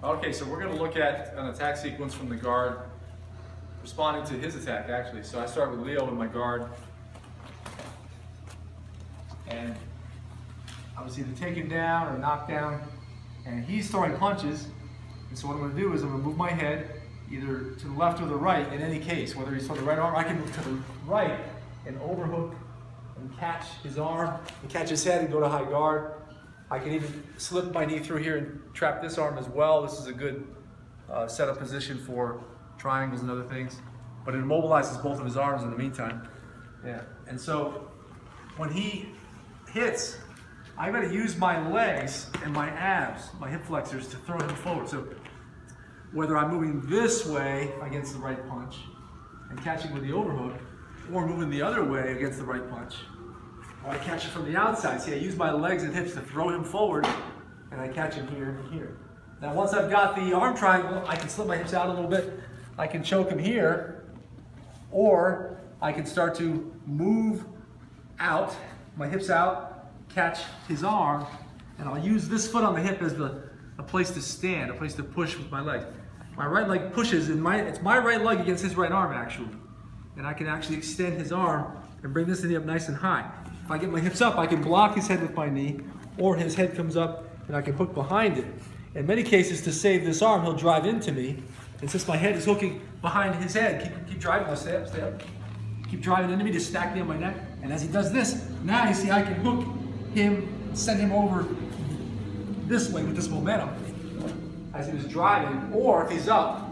Okay, so we're going to look at an attack sequence from the guard responding to his attack, actually. So I start with Leo in my guard. And I was either taken down or knocked down. And he's throwing punches. And so what I'm going to do is I'm going to move my head either to the left or the right in any case. Whether he's throwing the right arm, I can move to the right and overhook and catch his arm and catch his head and go to high guard. I can even slip my knee through here and trap this arm as well. This is a good setup position for triangles and other things. But it immobilizes both of his arms in the meantime. Yeah. And so when he hits, I got to use my legs and my abs, my hip flexors, to throw him forward. So whether I'm moving this way against the right punch and catching with the overhook, or moving the other way against the right punch, or I catch it from the outside. See, I use my legs and hips to throw him forward, and I catch him here and here. Now, once I've got the arm triangle, I can slip my hips out a little bit. I can choke him here, or I can start to move out, my hips out, catch his arm, and I'll use this foot on the hip as a place to stand, a place to push with my legs. My right leg pushes, and it's my right leg against his right arm, actually. And I can actually extend his arm and bring this knee up nice and high. If I get my hips up, I can block his head with my knee, or his head comes up and I can hook behind it. In many cases, to save this arm, he'll drive into me. And since my head is hooking behind his head, keep driving, stay up, stay up. Keep driving into me to stack me on my neck. And as he does this, now you see I can hook him, send him over this way with this momentum as he was driving. Or if he's up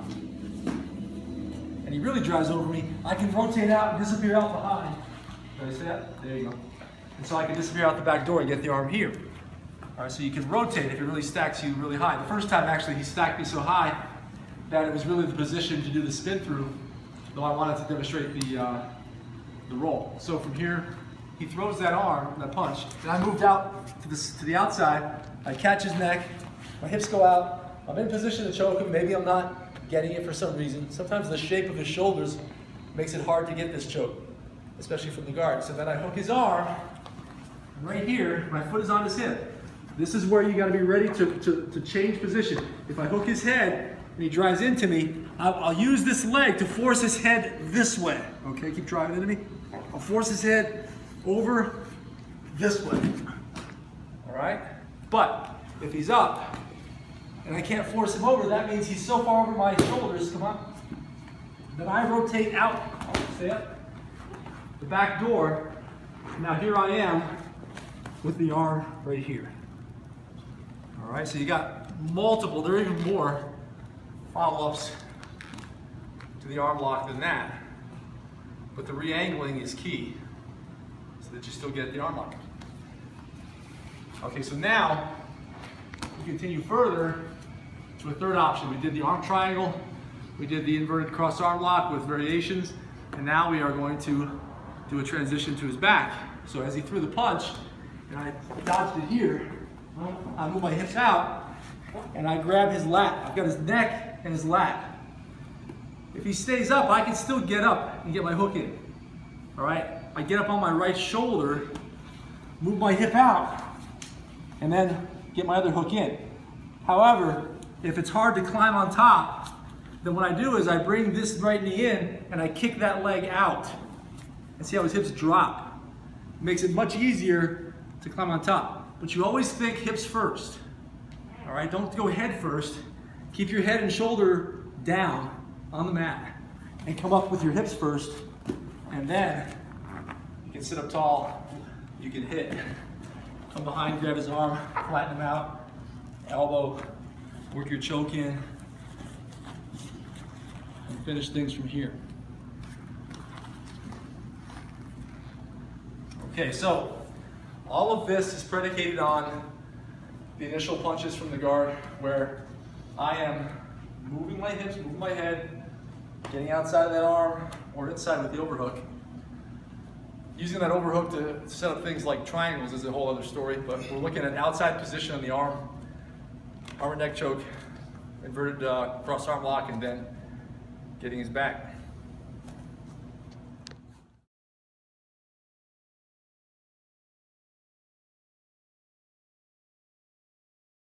and he really drives over me, I can rotate out and disappear out behind. Did I see that? There you go. And so I can disappear out the back door and get the arm here. All right, so you can rotate if it really stacks you really high. The first time, actually, he stacked me so high that it was really the position to do the spin through, though I wanted to demonstrate the roll. So from here, he throws that arm, that punch, and I moved out to the outside. I catch his neck, my hips go out. I'm in position to choke him. Maybe I'm not getting it for some reason. Sometimes the shape of his shoulders makes it hard to get this choke, especially from the guard. So then I hook his arm right here. My foot is on his hip. This is where you got to be ready to change position. If I hook his head and he drives into me, I'll use this leg to force his head this way. Okay, keep driving into me. I'll force his head over this way. All right? But if he's up and I can't force him over, that means he's so far over my shoulders, come on, then I rotate out, stay up, the back door. Now here I am with the arm right here. All right, so you got multiple, there are even more follow-ups to the arm lock than that. But the re-angling is key so that you still get the arm lock. Okay, so now we continue further to a third option. We did the arm triangle, we did the inverted cross arm lock with variations, and now we are going to do a transition to his back. So as he threw the punch, and I dodged it here, I move my hips out, and I grab his lat. I've got his neck and his lat. If he stays up, I can still get up and get my hook in. All right? I get up on my right shoulder, move my hip out, and then get my other hook in. However, if it's hard to climb on top, then what I do is I bring this right knee in and I kick that leg out. And see how his hips drop. It makes it much easier to climb on top. But you always think hips first. All right, don't go head first. Keep your head and shoulder down on the mat and come up with your hips first. And then you can sit up tall, you can hit. Come behind, grab his arm, flatten him out, elbow, work your choke in, and finish things from here. Okay, so all of this is predicated on the initial punches from the guard where I am moving my hips, moving my head, getting outside of that arm or inside with the overhook. Using that overhook to set up things like triangles is a whole other story, but we're looking at outside position on the arm and neck choke, inverted cross arm lock, and then getting his back.